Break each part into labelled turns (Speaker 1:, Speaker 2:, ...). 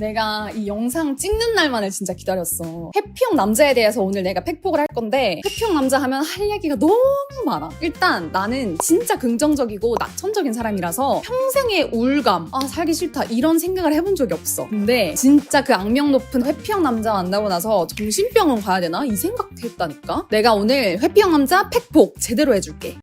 Speaker 1: 내가 이 영상 찍는 날만을 진짜 기다렸어. 회피형 남자에 대해서 오늘 내가 팩폭을 할 건데, 회피형 남자 하면 할 얘기가 너무 많아. 일단 나는 진짜 긍정적이고 낙천적인 사람이라서 평생의 우울감, 살기 싫다 이런 생각을 해본 적이 없어. 근데 진짜 그 악명 높은 회피형 남자 만나고 나서 정신병원 가야 되나? 이 생각도 했다니까? 내가 오늘 회피형 남자 팩폭 제대로 해줄게.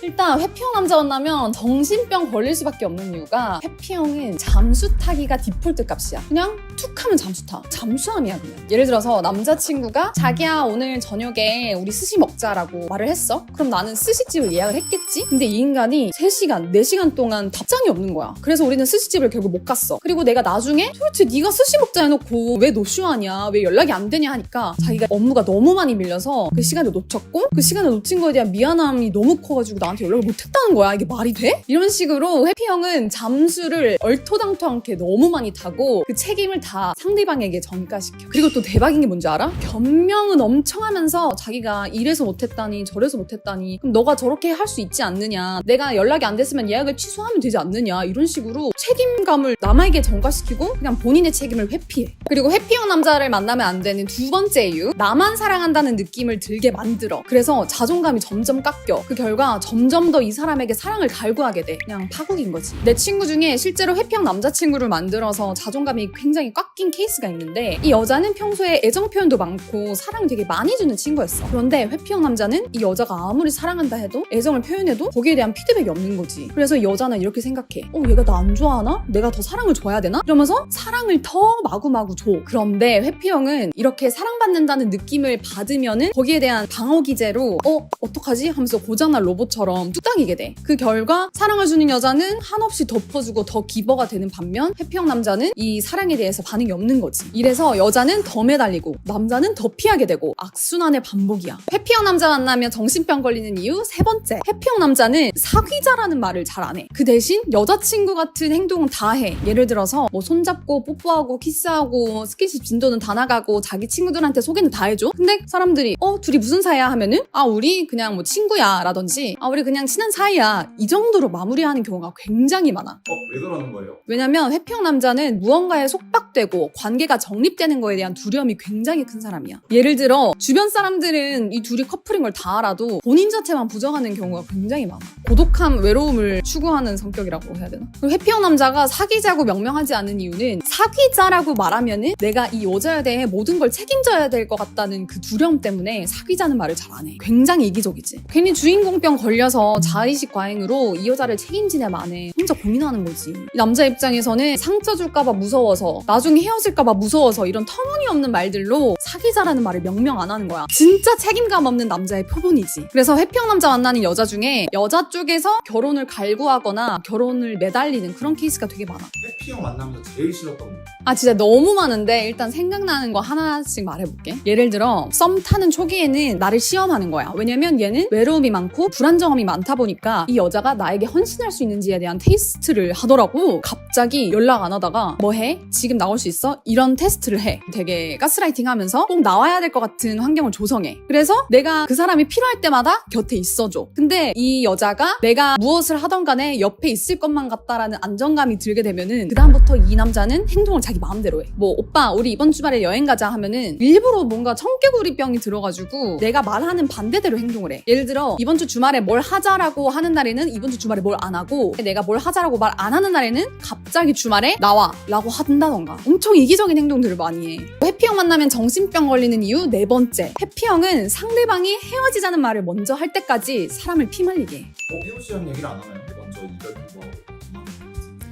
Speaker 1: 일단 회피형 남자 만나면 정신병 걸릴 수밖에 없는 이유가, 회피형은 잠수 타기가 디폴트 값이야. 그냥 툭 하면 잠수 타. 잠수함이야 그냥. 예를 들어서 남자친구가 자기야 오늘 저녁에 우리 스시 먹자라고 말을 했어. 그럼 나는 스시집을 예약을 했겠지? 근데 이 인간이 3시간, 4시간 동안 답장이 없는 거야. 그래서 우리는 스시집을 결국 못 갔어. 그리고 내가 나중에 도대체 네가 스시 먹자 해놓고 왜 노쇼하냐, 왜 연락이 안 되냐 하니까 자기가 업무가 너무 많이 밀려서 그 시간을 놓쳤고, 그 시간을 놓친 거에 대한 미안함이 너무 커가지고 나한테 연락을 못했다는 거야. 이게 말이 돼? 이런 식으로 회피형은 잠수를 얼토당토않게 너무 많이 타고 그 책임을 다 상대방에게 전가시켜. 그리고 또 대박인 게 뭔지 알아? 변명은 엄청 하면서 자기가 이래서 못했다니 저래서 못했다니, 그럼 너가 저렇게 할 수 있지 않느냐, 내가 연락이 안 됐으면 예약을 취소하면 되지 않느냐, 이런 식으로 책임감을 남에게 전가시키고 그냥 본인의 책임을 회피해. 그리고 회피형 남자를 만나면 안 되는 두 번째 이유, 나만 사랑한다는 느낌을 들게 만들어. 그래서 자존감이 점점 깎여. 그 결과 점점 더 이 사람에게 사랑을 갈구하게 돼. 그냥 파국인 거지. 내 친구 중에 실제로 회피형 남자친구를 만들어서 자존감이 굉장히 꽉 낀 케이스가 있는데, 이 여자는 평소에 애정 표현도 많고 사랑을 되게 많이 주는 친구였어. 그런데 회피형 남자는 이 여자가 아무리 사랑한다 해도 애정을 표현해도 거기에 대한 피드백이 없는 거지. 그래서 이 여자는 이렇게 생각해. 얘가 나 안 좋아하나? 내가 더 사랑을 줘야 되나? 이러면서 사랑을 더 마구마구 줘. 그런데 회피형은 이렇게 사랑받는다는 느낌을 받으면은 거기에 대한 방어 기제로 어떡하지? 하면서 고장난 로봇처럼 뚝딱이게 돼. 그 결과 사랑을 주는 여자는 한없이 덮어주고 더 기버가 되는 반면, 회피형 남자는 이 사랑에 대해서 반응이 없는 거지. 이래서 여자는 더 매달리고 남자는 더 피하게 되고 악순환의 반복이야. 회피형 남자 만나면 정신병 걸리는 이유 세 번째, 회피형 남자는 사귀자라는 말을 잘 안 해. 그 대신 여자친구 같은 행동은 다 해. 예를 들어서 뭐 손잡고 뽀뽀하고 키스하고 스킨십 진도는 다 나가고 자기 친구들한테 소개는 다 해줘. 근데 사람들이 둘이 무슨 사이야 하면은 우리 그냥 뭐 친구야 라든지 우리 그냥 친한 사이야, 이 정도로 마무리하는 경우가 굉장히 많아.
Speaker 2: 왜 그러는 거예요?
Speaker 1: 왜냐면 회피형 남자는 무언가에 속박되고 관계가 정립되는 거에 대한 두려움이 굉장히 큰 사람이야. 예를 들어 주변 사람들은 이 둘이 커플인 걸 다 알아도 본인 자체만 부정하는 경우가 굉장히 많아. 고독함, 외로움을 추구하는 성격이라고 해야 되나? 그리고 회피형 남자가 사귀자고 명명하지 않은 이유는, 사귀자라고 말하면은 내가 이 여자에 대해 모든 걸 책임져야 될 것 같다는 그 두려움 때문에 사귀자는 말을 잘 안 해. 굉장히 이기적이지. 괜히 주인공병 걸려서 자의식 과잉으로 이 여자를 책임지냐 마네 혼자 고민하는 거지. 이 남자 입장에서는 상처 줄까봐 무서워서, 나중에 헤어질까봐 무서워서 이런 터무니없는 말들로 사귀자라는 말을 명명 안 하는 거야. 진짜 책임감 없는 남자의 표본이지. 그래서 회피형 남자 만나는 여자 중에 여자 쪽에서 결혼을 갈구하거나 결혼을 매달리는 그런 케이스가 되게 많아.
Speaker 2: 회피형 만나면서 제일 싫었던 거.
Speaker 1: 진짜 너무 많은데 일단 생각나는 거 하나씩 말해볼게. 예를 들어 썸 타는 초기에는 나를 시험하는 거야. 왜냐면 얘는 외로움이 많고 불안정함이 많다 보니까 이 여자가 나에게 헌신할 수 있는지에 대한 테스트를 하더라고. 갑자기 연락 안 하다가 뭐 해? 지금 나올 수 있어? 이런 테스트를 해. 되게 가스라이팅 하면서 꼭 나와야 될 것 같은 환경을 조성해. 그래서 내가 그 사람이 필요할 때마다 곁에 있어줘. 근데 이 여자가 내가 무엇을 하던 간에 옆에 있을 것만 같다라는 안정감이 들게 되면은 그다음부터 이 남자는 행동을 자기 마음대로 해. 뭐 오빠 우리 이번 주말에 여행 가자 하면은 일부러 뭔가 청개구리병이 들어가지고 내가 말하는 반대대로 행동을 해. 예를 들어 이번 주 주말에 뭘 하자라고 하는 날에는 이번 주 주말에 뭘 안 하고, 내가 뭘 하자라고 말 안 하는 날에는 갑자기 주말에 나와 라고 한다던가 엄청 이기적인 행동들을 많이 해. 회피형 만나면 정신병 걸리는 이유 네 번째, 회피형은 상대방이 헤어지자는 말을 먼저 할 때까지 사람을 피말리게 해.
Speaker 2: 헤어지자는 얘기를 안 하나요? 먼저 이별 통보하고.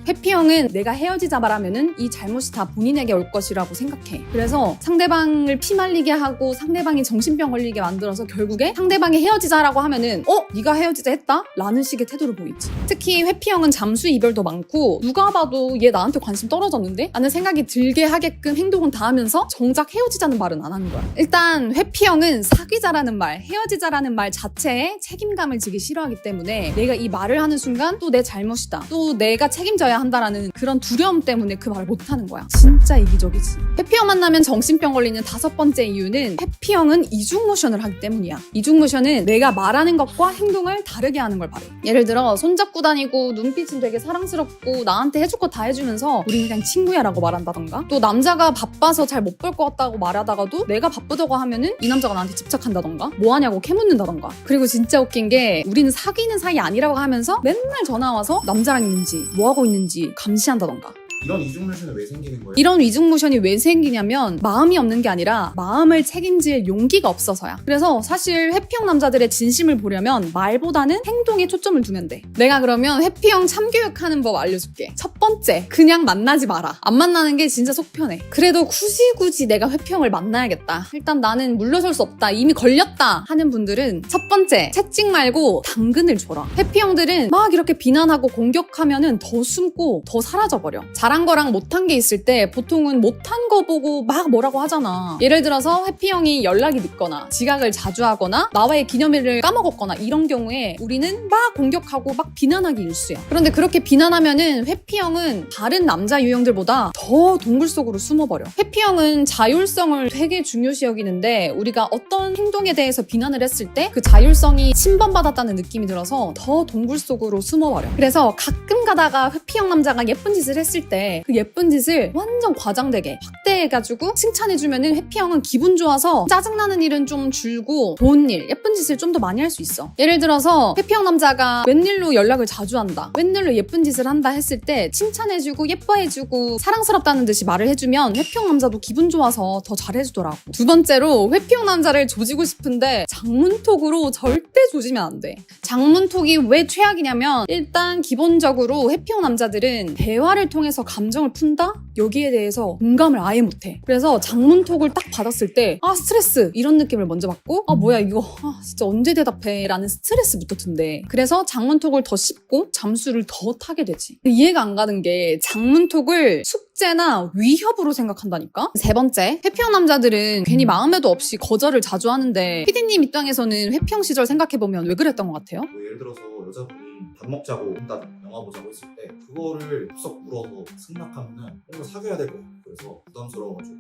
Speaker 1: 회피형은 내가 헤어지자 말하면은 이 잘못이 다 본인에게 올 것이라고 생각해. 그래서 상대방을 피말리게 하고 상대방이 정신병 걸리게 만들어서 결국에 상대방이 헤어지자라고 하면은 네가 헤어지자 했다? 라는 식의 태도를 보이지. 특히 회피형은 잠수 이별도 많고 누가 봐도 얘 나한테 관심 떨어졌는데? 라는 생각이 들게 하게끔 행동은 다 하면서 정작 헤어지자는 말은 안 하는 거야. 일단 회피형은 사귀자라는 말, 헤어지자라는 말 자체에 책임감을 지기 싫어하기 때문에 내가 이 말을 하는 순간 또 내 잘못이다, 또 내가 책임져야 지켜줘야 한다라는 그런 두려움 때문에 그 말을 못하는 거야. 진짜 이기적이지. 회피형 만나면 정신병 걸리는 5번째 이유는 회피형은 이중모션을 하기 때문이야. 이중모션은 내가 말하는 것과 행동을 다르게 하는 걸 말해. 예를 들어 손잡고 다니고 눈빛은 되게 사랑스럽고 나한테 해줄 거 다 해주면서 우린 그냥 친구야 라고 말한다던가, 또 남자가 바빠서 잘 못 볼 것 같다고 말하다가도 내가 바쁘다고 하면은 이 남자가 나한테 집착한다던가 뭐하냐고 캐묻는다던가. 그리고 진짜 웃긴 게 우리는 사귀는 사이 아니라고 하면서 맨날 전화 와서 남자랑 있는지 뭐하고 있는지 감시한다던가.
Speaker 2: 이런 이중모션이 왜 생기는 거예요?
Speaker 1: 이런 이중모션이 왜 생기냐면 마음이 없는 게 아니라 마음을 책임질 용기가 없어서야. 그래서 사실 회피형 남자들의 진심을 보려면 말보다는 행동에 초점을 두면 돼. 내가 그러면 회피형 참교육하는 법 알려줄게. 첫 번째, 그냥 만나지 마라. 안 만나는 게 진짜 속 편해. 그래도 굳이 내가 회피형을 만나야겠다, 일단 나는 물러설 수 없다, 이미 걸렸다 하는 분들은 첫 번째, 채찍 말고 당근을 줘라. 회피형들은 막 이렇게 비난하고 공격하면은 더 숨고 더 사라져버려. 잘한 거랑 못한 게 있을 때 보통은 못한 거 보고 막 뭐라고 하잖아. 예를 들어서 회피형이 연락이 늦거나 지각을 자주 하거나 나와의 기념일을 까먹었거나 이런 경우에 우리는 막 공격하고 막 비난하기 일쑤야. 그런데 그렇게 비난하면은 회피형은 다른 남자 유형들보다 더 동굴 속으로 숨어버려. 회피형은 자율성을 되게 중요시 여기는데 우리가 어떤 행동에 대해서 비난을 했을 때 그 자율성이 침범받았다는 느낌이 들어서 더 동굴 속으로 숨어버려. 그래서 가끔 가다가 회피형 남자가 예쁜 짓을 했을 때 그 예쁜 짓을 완전 과장되게 확대해가지고 칭찬해주면은 회피형은 기분 좋아서 짜증나는 일은 좀 줄고 좋은 일, 예쁜 짓을 좀 더 많이 할 수 있어. 예를 들어서 회피형 남자가 웬일로 연락을 자주 한다, 웬일로 예쁜 짓을 한다 했을 때 칭찬해주고 예뻐해주고 사랑스럽다는 듯이 말을 해주면 회피형 남자도 기분 좋아서 더 잘해주더라고. 두 번째로, 회피형 남자를 조지고 싶은데 장문톡으로 절대 조지면 안 돼. 장문톡이 왜 최악이냐면 일단 기본적으로 회피형 남자들은 대화를 통해서 감정을 푼다? 여기에 대해서 공감을 아예 못해. 그래서 장문톡을 딱 받았을 때 스트레스 이런 느낌을 먼저 받고 뭐야 이거 진짜 언제 대답해 라는 스트레스부터 든대. 그래서 장문톡을 더 씹고 잠수를 더 타게 되지. 이해가 안 가는 게 장문톡을 숙제나 위협으로 생각한다니까? 세 번째, 회피형 남자들은 괜히 마음에도 없이 거절을 자주 하는데 피디님 입장에서는 회피형 시절 생각해보면 왜 그랬던 것 같아요?
Speaker 2: 뭐 예를 들어서 여자분이 밥 먹자고 한다, 영화 보자고 했을 때 그거를 푹석 물어서 승낙하면은 뭔가 사귀어야 될 것 같고 그래서 부담스러워가지고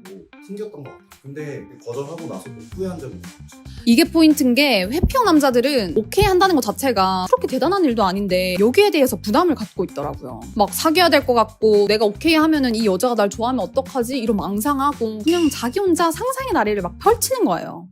Speaker 2: 숨겼던 것 같아요. 근데 거절하고 나서 후회한 적이 있죠.
Speaker 1: 이게 포인트인 게 회피형 남자들은 오케이 한다는 것 자체가 그렇게 대단한 일도 아닌데 여기에 대해서 부담을 갖고 있더라고요. 막 사귀어야 될 것 같고 내가 오케이 하면은 이 여자가 날 좋아하면 어떡하지? 이런 망상하고 그냥 자기 혼자 상상의 나래를 막 펼치는 거예요.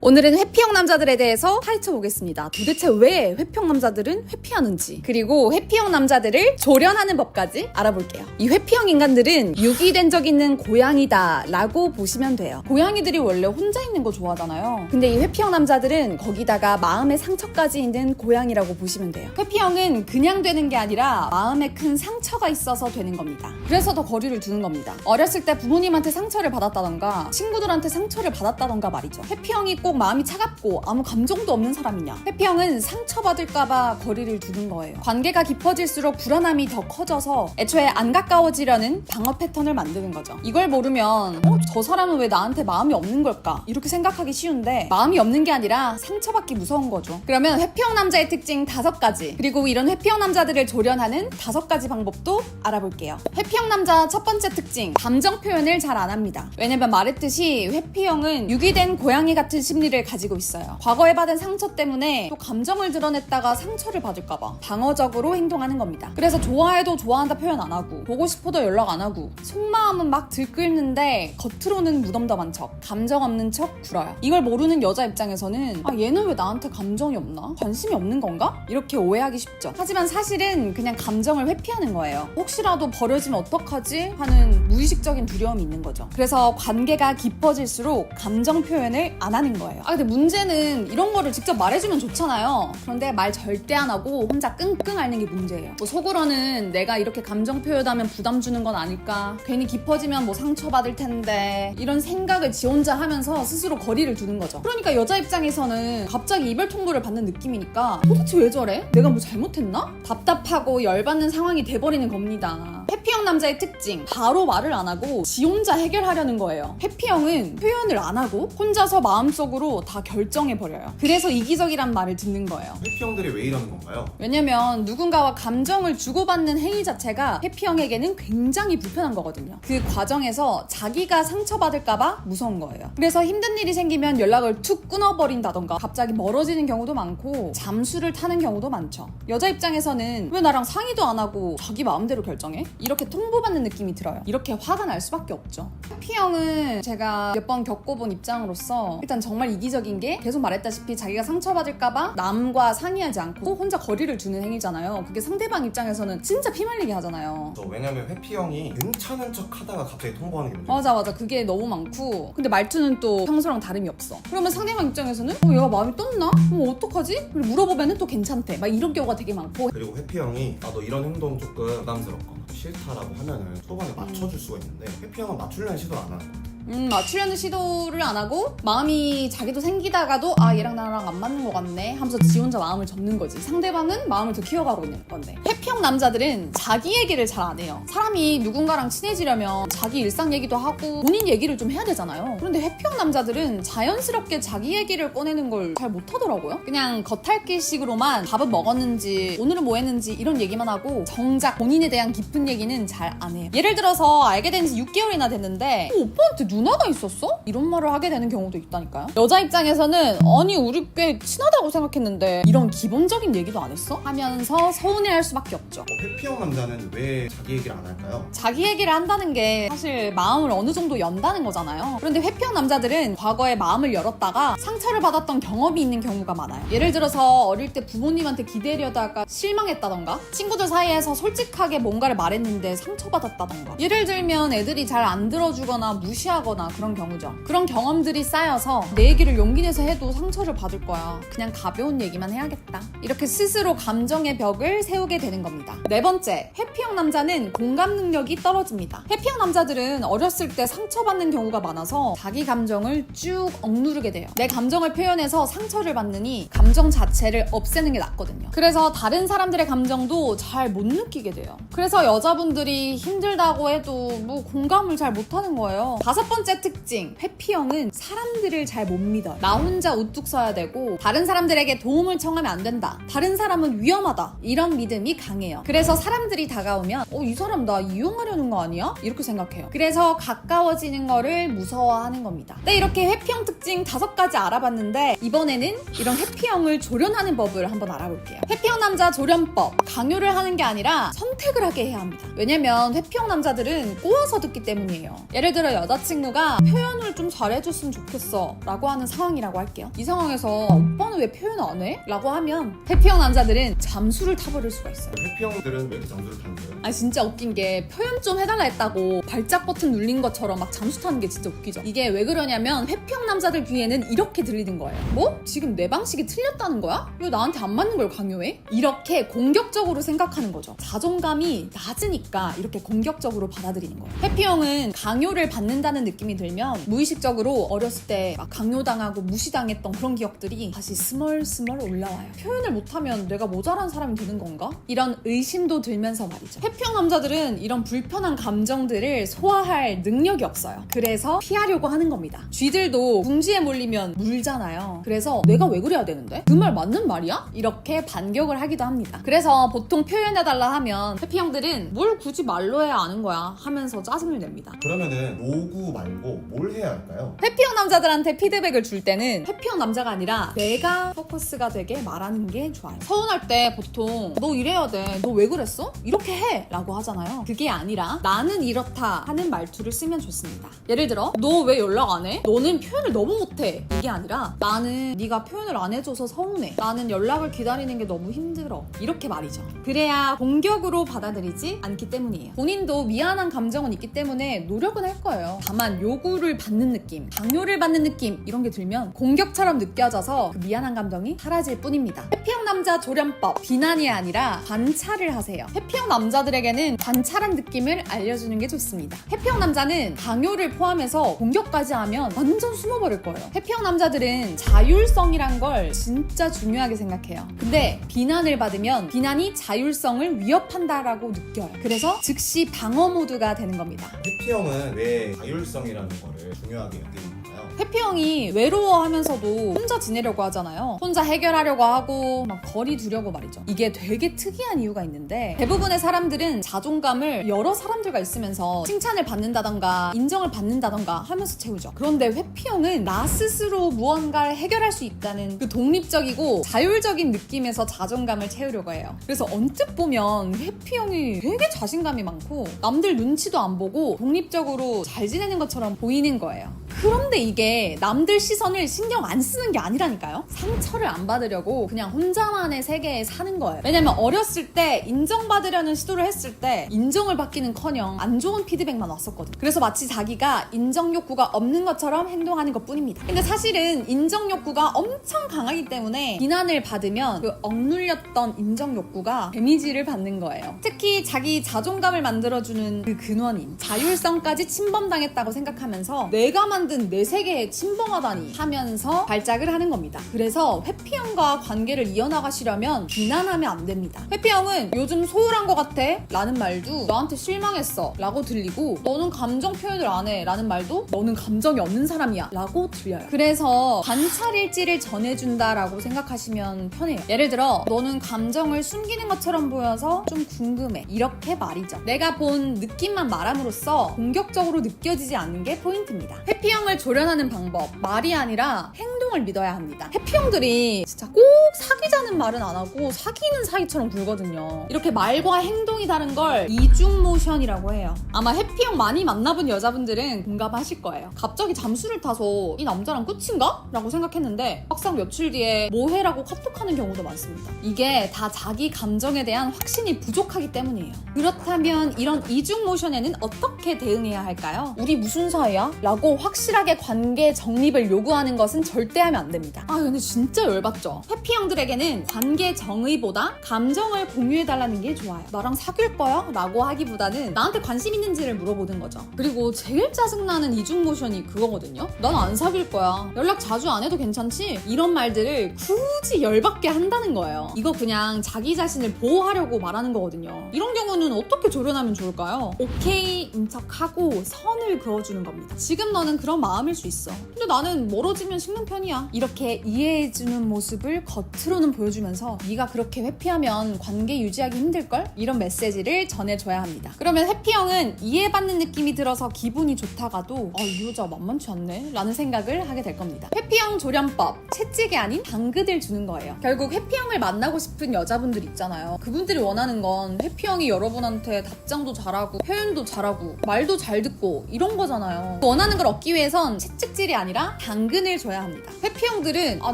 Speaker 1: 오늘은 회피형 남자들에 대해서 파헤쳐 보겠습니다. 도대체 왜 회피형 남자들은 회피하는지, 그리고 회피형 남자들을 조련하는 법까지 알아볼게요. 이 회피형 인간들은 유기된 적 있는 고양이다 라고 보시면 돼요. 고양이들이 원래 혼자 있는 거 좋아하잖아요. 근데 이 회피형 남자들은 거기다가 마음의 상처까지 있는 고양이라고 보시면 돼요. 회피형은 그냥 되는 게 아니라 마음에 큰 상처가 있어서 되는 겁니다. 그래서 더 거리를 두는 겁니다. 어렸을 때 부모님한테 상처를 받았다던가 친구들한테 상처를 받았다던가 말이죠. 회피형이 꼭 마음이 차갑고 아무 감정도 없는 사람이냐? 회피형은 상처받을까봐 거리를 두는 거예요. 관계가 깊어질수록 불안함이 더 커져서 애초에 안 가까워지려는 방어 패턴을 만드는 거죠. 이걸 모르면 저 사람은 왜 나한테 마음이 없는 걸까? 이렇게 생각하기 쉬운데 마음이 없는 게 아니라 상처받기 무서운 거죠. 그러면 회피형 남자의 특징 5가지, 그리고 이런 회피형 남자들을 조련하는 5가지 방법도 알아볼게요. 회피형 남자 첫 번째 특징, 감정 표현을 잘 안 합니다. 왜냐면 말했듯이 회피형은 유기된 고양이 같은 심리를 가지고 있어요. 과거에 받은 상처 때문에 또 감정을 드러냈다가 상처를 받을까봐 방어적으로 행동하는 겁니다. 그래서 좋아해도 좋아한다 표현 안 하고 보고 싶어도 연락 안 하고 속마음은 막 들끓는데 겉으로는 무덤덤한 척, 감정 없는 척 굴어요. 이걸 모르는 여자 입장에서는 얘는 왜 나한테 감정이 없나? 관심이 없는 건가? 이렇게 오해하기 쉽죠. 하지만 사실은 그냥 감정을 회피하는 거예요. 혹시라도 버려지면 어떡하지? 하는 무의식적인 두려움이 있는 거죠. 그래서 관계가 깊어질수록 감정 표현을 안 하는 거예요. 근데 문제는 이런 거를 직접 말해주면 좋잖아요. 그런데 말 절대 안 하고 혼자 끙끙 앓는 게 문제예요. 뭐 속으로는 내가 이렇게 감정 표현하면 부담 주는 건 아닐까, 괜히 깊어지면 뭐 상처받을 텐데, 이런 생각을 지 혼자 하면서 스스로 거리를 두는 거죠. 그러니까 여자 입장에서는 갑자기 이별 통보를 받는 느낌이니까 도대체 왜 저래? 내가 뭐 잘못했나? 답답하고 열받는 상황이 돼버리는 겁니다. 회피형 남자의 특징, 바로 말을 안 하고 지 혼자 해결하려는 거예요. 회피형은 표현을 안 하고 혼자서 마음속으로 순간적으로 다 결정해버려요. 그래서 이기적이란 말을 듣는 거예요.
Speaker 2: 회피형들이 왜 이러는 건가요?
Speaker 1: 왜냐면 누군가와 감정을 주고받는 행위 자체가 회피형에게는 굉장히 불편한 거거든요. 그 과정에서 자기가 상처받을까봐 무서운 거예요. 그래서 힘든 일이 생기면 연락을 툭 끊어버린다던가 갑자기 멀어지는 경우도 많고 잠수를 타는 경우도 많죠. 여자 입장에서는 왜 나랑 상의도 안 하고 자기 마음대로 결정해? 이렇게 통보받는 느낌이 들어요. 이렇게 화가 날 수밖에 없죠. 회피형은 제가 몇 번 겪어본 입장으로서 일단 정말 이기적인 게 계속 말했다시피 자기가 상처받을까봐 남과 상의하지 않고 혼자 거리를 두는 행위잖아요. 그게 상대방 입장에서는 진짜 피말리게 하잖아요.
Speaker 2: 왜냐면 회피형이 괜찮은 척 하다가 갑자기 통보하는 게 문제예요.
Speaker 1: 맞아. 그게 너무 많고 근데 말투는 또 평소랑 다름이 없어. 그러면 상대방 입장에서는 얘가 마음이 떴나? 어떡하지? 그리고 물어보면 또 괜찮대. 막 이런 경우가 되게 많고.
Speaker 2: 그리고 회피형이 나도 이런 행동 조금 부담스럽거나 싫다라고 하면은 초반에 맞춰줄 수가 있는데 회피형은 맞추려는 시도를 안 하는 거예요.
Speaker 1: 맞추려는 시도를 안 하고 마음이 자기도 생기다가도 얘랑 나랑 안 맞는 것 같네 하면서 지 혼자 마음을 접는 거지. 상대방은 마음을 더 키워가고 있는 건데 회피형 남자들은 자기 얘기를 잘 안 해요. 사람이 누군가랑 친해지려면 자기 일상 얘기도 하고 본인 얘기를 좀 해야 되잖아요. 그런데 회피형 남자들은 자연스럽게 자기 얘기를 꺼내는 걸 잘 못하더라고요. 그냥 겉핥기식으로만 밥은 먹었는지 오늘은 뭐 했는지 이런 얘기만 하고 정작 본인에 대한 깊은 얘기는 잘 안 해요. 예를 들어서 알게 된 지 6개월이나 됐는데 오빠한테 누나가 있었어? 이런 말을 하게 되는 경우도 있다니까요. 여자 입장에서는 아니 우리 꽤 친하다고 생각했는데 이런 기본적인 얘기도 안 했어? 하면서 서운해할 수밖에 없죠.
Speaker 2: 회피형 남자는 왜 자기 얘기를 안 할까요?
Speaker 1: 자기 얘기를 한다는 게 사실 마음을 어느 정도 연다는 거잖아요. 그런데 회피형 남자들은 과거에 마음을 열었다가 상처를 받았던 경험이 있는 경우가 많아요. 예를 들어서 어릴 때 부모님한테 기대려다가 실망했다던가 친구들 사이에서 솔직하게 뭔가를 말했는데 상처받았다던가 예를 들면 애들이 잘 안 들어주거나 무시하거나 그런 경우죠. 그런 경험들이 쌓여서 내 얘기를 용기 내서 해도 상처를 받을 거야. 그냥 가벼운 얘기만 해야겠다. 이렇게 스스로 감정의 벽을 세우게 되는 겁니다. 네 번째, 회피형 남자는 공감 능력이 떨어집니다. 회피형 남자들은 어렸을 때 상처받는 경우가 많아서 자기 감정을 쭉 억누르게 돼요. 내 감정을 표현해서 상처를 받느니 감정 자체를 없애는 게 낫거든요. 그래서 다른 사람들의 감정도 잘 못 느끼게 돼요. 그래서 여자분들이 힘들다고 해도 뭐 공감을 잘 못하는 거예요. 다섯 번째 특징, 회피형은 사람들을 잘 못 믿어요. 나 혼자 우뚝 서야 되고 다른 사람들에게 도움을 청하면 안 된다. 다른 사람은 위험하다. 이런 믿음이 강해요. 그래서 사람들이 다가오면 이 사람 나 이용하려는 거 아니야? 이렇게 생각해요. 그래서 가까워지는 거를 무서워하는 겁니다. 네, 이렇게 회피형 특징 5가지 알아봤는데 이번에는 이런 회피형을 조련하는 법을 한번 알아볼게요. 회피형 남자 조련법, 강요를 하는 게 아니라 선택을 하게 해야 합니다. 왜냐면 회피형 남자들은 꼬아서 듣기 때문이에요. 예를 들어 여자친구가 표현을 좀 잘해줬으면 좋겠어 라고 하는 상황이라고 할게요. 이 상황에서 오빠는 왜 표현 안 해? 라고 하면 회피형 남자들은 잠수를 타버릴 수가 있어요.
Speaker 2: 회피형들은 왜 이렇게 잠수를 타는 거예요?
Speaker 1: 진짜 웃긴 게 표현 좀 해달라 했다고 발작 버튼 눌린 것처럼 막 잠수 타는 게 진짜 웃기죠. 이게 왜 그러냐면 회피형 남자들 귀에는 이렇게 들리는 거예요. 뭐? 지금 내 방식이 틀렸다는 거야? 왜 나한테 안 맞는 걸 강요해? 이렇게 공격적으로 생각하는 거죠. 자존감이 낮으니까 이렇게 공격적으로 받아들이는 거예요. 회피형은 강요를 받는다는 느낌이 들면 무의식적으로 어렸을 때 막 강요당하고 무시당했던 그런 기억들이 다시 스멀스멀 올라와요. 표현을 못하면 내가 모자란 사람이 되는 건가? 이런 의심도 들면서 말이죠. 회피형 남자들은 이런 불편한 감정들을 소화할 능력이 없어요. 그래서 피하려고 하는 겁니다. 쥐들도 궁지에 몰리면 물잖아요. 그래서 내가 왜 그래야 되는데? 그 말 맞는 말이야? 이렇게 반격을 하기도 합니다. 그래서 보통 표현해달라 하면 회피형들은 뭘 굳이 말로 해야 아는 거야 하면서 짜증을 냅니다.
Speaker 2: 그러면은 요구 말고 뭘 해야 할까요?
Speaker 1: 회피형 남자들한테 피드백을 줄 때는 회피형 남자가 아니라 내가 포커스가 되게 말하는 게 좋아요. 서운할 때 보통 너 이래야 돼. 너 왜 그랬어? 이렇게 해 라고 하잖아요. 그게 아니라 나는 이렇다 하는 말투를 쓰면 좋습니다. 예를 들어 너 왜 연락 안 해? 너는 표현을 너무 못해. 이게 아니라 나는 네가 표현을 안 해줘서 서운해. 나는 연락을 기다리는 게 너무 힘들어. 이렇게 말이죠. 그래야 공격으로 받아들이지 않기 때문이에요. 본인도 미안한 감정은 있기 때문에 노력은 할 거예요. 다만 요구를 받는 느낌, 강요를 받는 느낌 이런 게 들면 공격처럼 느껴져서 그 미안한 감정이 사라질 뿐입니다. 회피형 남자 조련법, 비난이 아니라 관찰을 하세요. 회피형 남자들에게는 관찰한 느낌을 알려주는 게 좋습니다. 회피형 남자는 강요를 포함해서 공격까지 하면 완전 숨어버릴 거예요. 회피형 남자들은 자율성이란 걸 진짜 중요하게 생각해요. 근데 비난을 받으면 비난이 자율성을 위협한다라고 느껴요. 그래서 즉시 방어 모드가 되는 겁니다.
Speaker 2: 회피형은 왜 자율성이라는 거를 중요하게 여기는 건가요?
Speaker 1: 회피형이 외로워하면서도 혼자 지내려고 하잖아요. 혼자 해결하려고 하고 막 거리 두려고 말이죠. 이게 되게 특이한 이유가 있는데 대부분의 사람들은 자존감을 여러 사람들과 있으면서 칭찬을 받는다던가 인정을 받는다던가 하면서 채우죠. 그런데 회피형은 나 스스로 무언가를 해결할 수 있다는 그 독립적이고 자율적인 느낌에서 자존감을 채우려고 해요. 그래서 언뜻 보면 회피형이 되게 자신감이 많고 남들 눈치도 안 보고 독립적으로 잘 지내는 것처럼 보이는 거예요. 그런데 이게 남들 시선을 신경 안 쓰는 게 아니라니까요. 상처를 안 받으려고 그냥 혼자만의 세계에 사는 거예요. 왜냐면 어렸을 때 인정받으려는 시도를 했을 때 인정을 받기는커녕 안 좋은 피드백만 왔었거든. 그래서 마치 자기가 인정 욕구가 없는 것처럼 행동하는 것뿐입니다. 근데 사실은 인정 욕구가 엄청 강하기 때문에 비난을 받으면 그 억눌렸던 인정 욕구가 데미지를 받는 거예요. 특히 자기 자존감을 만들어주는 그 근원인 자율성까지 침범당했다고 생각하면서 내가 만든 내 세계에 침범하다니 하면서 발작을 하는 겁니다. 그래서 회피형과 관계를 이어나가시려면 비난하면 안 됩니다. 회피형은 요즘 소홀한 것 같아 라는 말도 너한테 실망했어 라고 들리고 너는 감정 표현을 안 해 라는 말도 너는 감정이 없는 사람이야 라고 들려요. 그래서 관찰일지를 전해준다라고 생각하시면 편해요. 예를 들어 너는 감정을 숨기는 것처럼 보여서 좀 궁금해 이렇게 말이죠. 내가 본 느낌만 말함으로써 공격적으로 느껴지지 않는 게 포인트입니다. 회피형을 조련하는 방법 말이 아니라 행동을 믿어야 합니다. 회피형들이 진짜 꼭 사귀자는 말은 안 하고 사귀는 사이처럼 굴거든요. 이렇게 말과 행동이 다른 걸 이중모션이라고 해요. 아마 회피형 많이 만나본 여자분들은 공감하실 거예요. 갑자기 잠수를 타서 이 남자랑 끝인가? 라고 생각했는데 막상 며칠 뒤에 뭐해라고 카톡하는 경우도 많습니다. 이게 다 자기 감정에 대한 확신이 부족하기 때문이에요. 그렇다면 이런 이중모션에는 어떻게 대응해야 할까요? 우리 무슨 사이야? 라고 확실하게 관계 정립을 요구하는 것은 절대 하면 안 됩니다. 근데 진짜 열받죠? 회피형들에게는 관계 정의보다 감정을 공유해달라는 게 좋아요. 나랑 사귈 거야? 라고 하기보다는 나한테 관심 있는지를 물어보는 거죠. 그리고 제일 짜증나는 이중모션이 그거거든요. 난 안 사귈 거야. 연락 자주 안 해도 괜찮지? 이런 말들을 굳이 열받게 한다는 거예요. 이거 그냥 자기 자신을 보호하려고 말하는 거거든요. 이런 경우는 어떻게 조련하면 좋을까요? 오케이인 척하고 선을 그어주는 겁니다. 지금 너는 그런 마음일 수 있어. 근데 나는 멀어지면 식는 편이야. 이렇게 이해해주는 모습을 겉으로는 보여주면서 네가 그렇게 회피하면 관계 유지하기 힘들걸? 이런 메시지를 전해줘야 합니다. 그러면 회피형은 이해받는 느낌이 들어서 기분이 좋다가도 이 여자 만만치 않네? 라는 생각을 하게 될 겁니다. 회피형 조련법, 채찍이 아닌 방긋을 주는 거예요. 결국 회피형을 만나고 싶은 여자분들 있잖아요. 그분들이 원하는 건 회피형이 여러분한테 답장도 잘하고 표현도 잘하고 말도 잘 듣고 이런 거잖아요. 원하는 걸 얻기 위해선 채찍질이 아니라 당근을 줘야 합니다. 회피형들은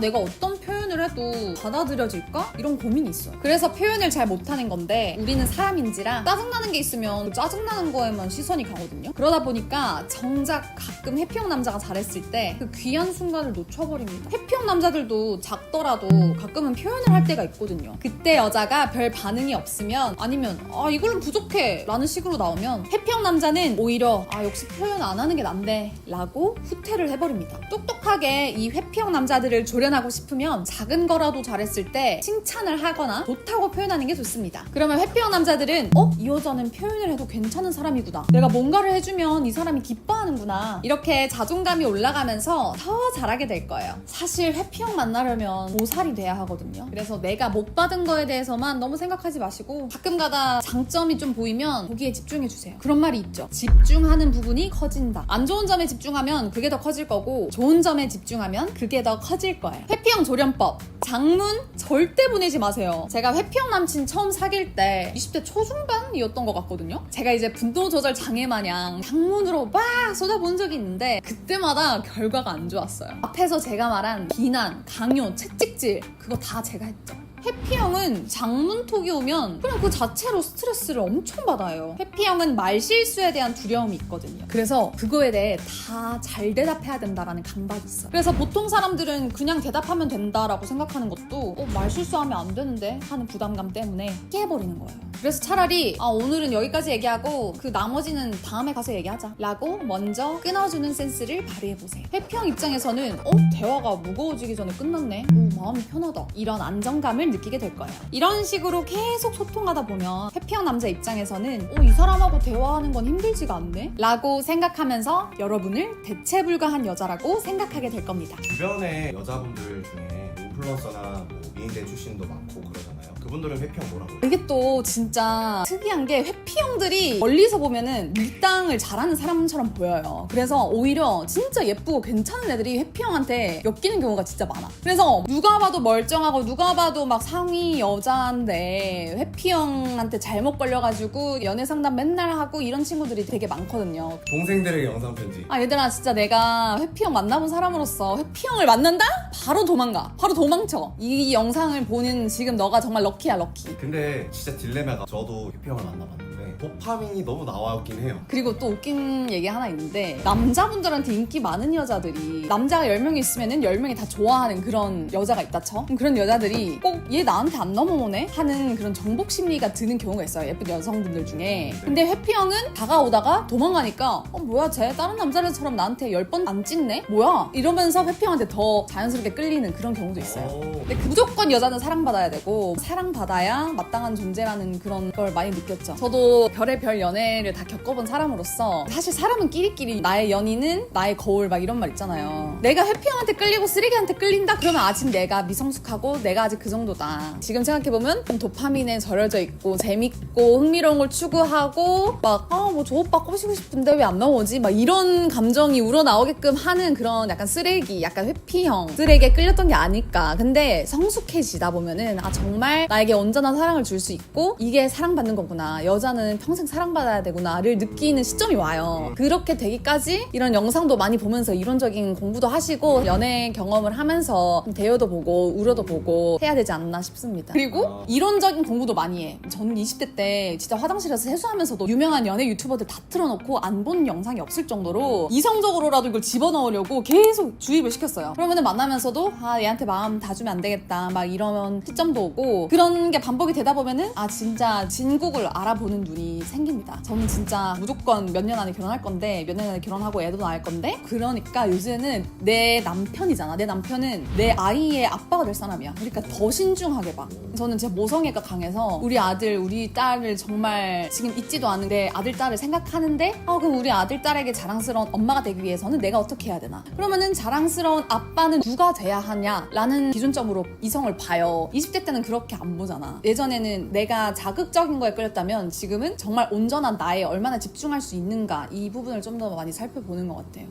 Speaker 1: 내가 어떤 표현을 해도 받아들여질까? 이런 고민이 있어요. 그래서 표현을 잘 못하는 건데 우리는 사람인지라 짜증나는 게 있으면 짜증나는 거에만 시선이 가거든요. 그러다 보니까 정작 가끔 회피형 남자가 잘했을 때 그 귀한 순간을 놓쳐버립니다. 회피형 남자들도 작더라도 가끔은 표현을 할 때가 있거든요. 그때 여자가 별 반응이 없으면 아니면 이걸로 부족해 라는 식으로 나오면 회피형 남자는 오히려 역시 표현 안 하는 게 낫네 라고 후퇴를 해버립니다. 똑똑하게 이 회피형 남자들을 조련하고 싶으면 작은 거라도 잘했을 때 칭찬을 하거나 좋다고 표현하는 게 좋습니다. 그러면 회피형 남자들은 이 여자는 표현을 해도 괜찮은 사람이구나. 내가 뭔가를 해주면 이 사람이 기뻐하는구나. 이렇게 자존감이 올라가면서 더 잘하게 될 거예요. 사실 회피형 만나려면 보살이 돼야 하거든요. 그래서 내가 못 받은 거에 대해서만 너무 생각하지 마시고 가끔가다 장점이 좀 보이면 거기에 집중해주세요. 그런 말이 있죠. 집중하는 부분이 커진다. 안 좋은 점에 집중하면 그게 더 커질 거고 좋은 점에 집중하면 그게 더 커질 거예요. 회피형 조련법. 장문 절대 보내지 마세요. 제가 회피형 남친 처음 사귈 때 20대 초중반이었던 것 같거든요. 제가 이제 분노 조절 장애 마냥 장문으로 막 쏟아본 적이 있는데 그때마다 결과가 안 좋았어요. 앞에서 제가 말한 비난, 강요, 채찍질 그거 다 제가 했죠. 회피형은 장문톡이 오면 그냥 그 자체로 스트레스를 엄청 받아요. 회피형은 말 실수에 대한 두려움이 있거든요. 그래서 그거에 대해 다 잘 대답해야 된다라는 강박이 있어요. 그래서 보통 사람들은 그냥 대답하면 된다라고 생각하는 것도 말 실수하면 안 되는데 하는 부담감 때문에 피해버리는 거예요. 그래서 차라리 오늘은 여기까지 얘기하고 그 나머지는 다음에 가서 얘기하자 라고 먼저 끊어주는 센스를 발휘해보세요. 회피형 입장에서는 대화가 무거워지기 전에 끝났네? 마음이 편하다. 이런 안정감을 느끼게 될 거예요. 이런 식으로 계속 소통하다 보면 회피형 남자 입장에서는 이 사람하고 대화하는 건 힘들지가 않네? 라고 생각하면서 여러분을 대체 불가한 여자라고 생각하게 될 겁니다.
Speaker 2: 주변에 여자분들 중에 인플루언서나 뭐 미인대 출신도 많고 그러잖아요. 그분들은 회피형 뭐라고 해요?
Speaker 1: 이게 또 진짜 특이한 게 회피형들이 멀리서 보면은 밀당을 잘하는 사람처럼 보여요. 그래서 오히려 진짜 예쁘고 괜찮은 애들이 회피형한테 엮이는 경우가 진짜 많아. 그래서 누가 봐도 멀쩡하고 누가 봐도 막 상위 여자인데 회피형한테 잘못 걸려가지고 연애 상담 맨날 하고 이런 친구들이 되게 많거든요.
Speaker 2: 동생들에게 영상 편지.
Speaker 1: 얘들아, 진짜 내가 회피형 만나본 사람으로서 회피형을 만난다? 바로 도망가. 바로 도망쳐. 이 영상을 보는 지금 너가 정말 럭키야, 럭키.
Speaker 2: 근데 진짜 딜레마가 저도 회피형을 만나봤는데 도파민이 너무 나와있긴 해요.
Speaker 1: 그리고 또 웃긴 얘기 하나 있는데 남자분들한테 인기 많은 여자들이 남자가 10명이 있으면은 10명이 다 좋아하는 그런 여자가 있다 쳐. 그런 여자들이 꼭 얘 나한테 안 넘어오네? 하는 그런 정복 심리가 드는 경우가 있어요. 예쁜 여성분들 중에. 근데 회피형은 다가오다가 도망가니까 뭐야 쟤 다른 남자들처럼 나한테 10번 안 찍네? 뭐야? 이러면서 회피형한테 더 자연스럽게 끌리는 그런 경우도 있어요. 근데 무조건 여자는 사랑받아야 되고 사랑받아야 마땅한 존재라는 그런 걸 많이 느꼈죠. 저도 별의별 연애를 다 겪어본 사람으로서 사실 사람은 끼리끼리 나의 연인은 나의 거울 막 이런 말 있잖아요. 내가 회피형한테 끌리고 쓰레기한테 끌린다? 그러면 아직 내가 미성숙하고 내가 아직 그 정도다. 지금 생각해보면 도파민에 절여져 있고 재밌고 흥미로운 걸 추구하고 막 뭐 저 오빠 꼬시고 싶은데 왜 안 넘어오지? 막 이런 감정이 우러나오게끔 하는 그런 약간 쓰레기, 약간 회피형들에게 끌렸던 게 아닐까. 근데 성숙해지다 보면은 정말 나에게 온전한 사랑을 줄 수 있고 이게 사랑받는 거구나. 여자는 평생 사랑받아야 되구나를 느끼는 시점이 와요. 그렇게 되기까지 이런 영상도 많이 보면서 이론적인 공부도 하시고 연애 경험을 하면서 대여도 보고 우려도 보고 해야 되지 않나 싶습니다. 그리고 이론적인 공부도 많이 해. 저는 20대 때 진짜 화장실에서 세수하면서도 유명한 연애 유튜버들 다 틀어놓고 안 본 영상이 없을 정도로 이성적으로라도 이걸 집어넣으려고 계속 주입을 시켰어요. 그러면은 만나면서도 얘한테 마음 다 주면 안 되겠다 막 이런 시점도 오고 그런 게 반복이 되다 보면은 진짜 진국을 알아보는 눈이 생깁니다. 저는 진짜 무조건 몇 년 안에 결혼할 건데 몇 년 안에 결혼하고 애도 낳을 건데 그러니까 요새는 내 남편이잖아. 내 남편은 내 아이의 아빠가 될 사람이야. 그러니까 더 신중하게 봐. 저는 진짜 모성애가 강해서 우리 아들 우리 딸을 정말 지금 있지도 않은데 아들 딸을 생각하는데 그럼 우리 아들 딸에게 자랑스러운 엄마가 되기 위해서는 내가 어떻게 해야 되나. 그러면은 자랑스러운 아빠는 누가 돼야 하냐라는 기준점으로 이성을 봐요. 20대 때는 그렇게 안 보잖아. 예전에는 내가 자극적인 거에 끌렸다면 지금은 정말 온전한 나에 얼마나 집중할 수 있는가 이 부분을 좀 더 많이 살펴보는 것 같아요.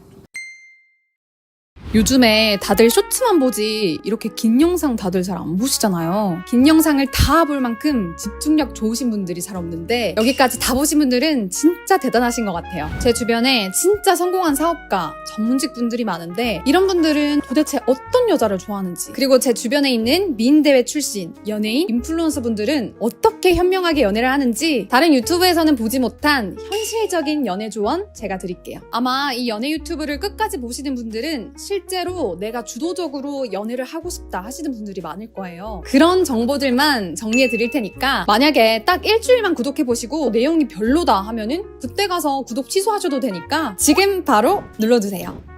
Speaker 1: 요즘에 다들 쇼츠만 보지 이렇게 긴 영상 다들 잘 안 보시잖아요. 긴 영상을 다 볼 만큼 집중력 좋으신 분들이 잘 없는데 여기까지 다 보신 분들은 진짜 대단하신 것 같아요. 제 주변에 진짜 성공한 사업가, 전문직 분들이 많은데 이런 분들은 도대체 어떤 여자를 좋아하는지 그리고 제 주변에 있는 미인대회 출신, 연예인, 인플루언서 분들은 어떻게 현명하게 연애를 하는지 다른 유튜브에서는 보지 못한 현실적인 연애 조언 제가 드릴게요. 아마 이 연애 유튜브를 끝까지 보시는 분들은 실제로 내가 주도적으로 연애를 하고 싶다 하시는 분들이 많을 거예요. 그런 정보들만 정리해 드릴 테니까 만약에 딱 일주일만 구독해 보시고 내용이 별로다 하면은 그때 가서 구독 취소하셔도 되니까 지금 바로 눌러주세요.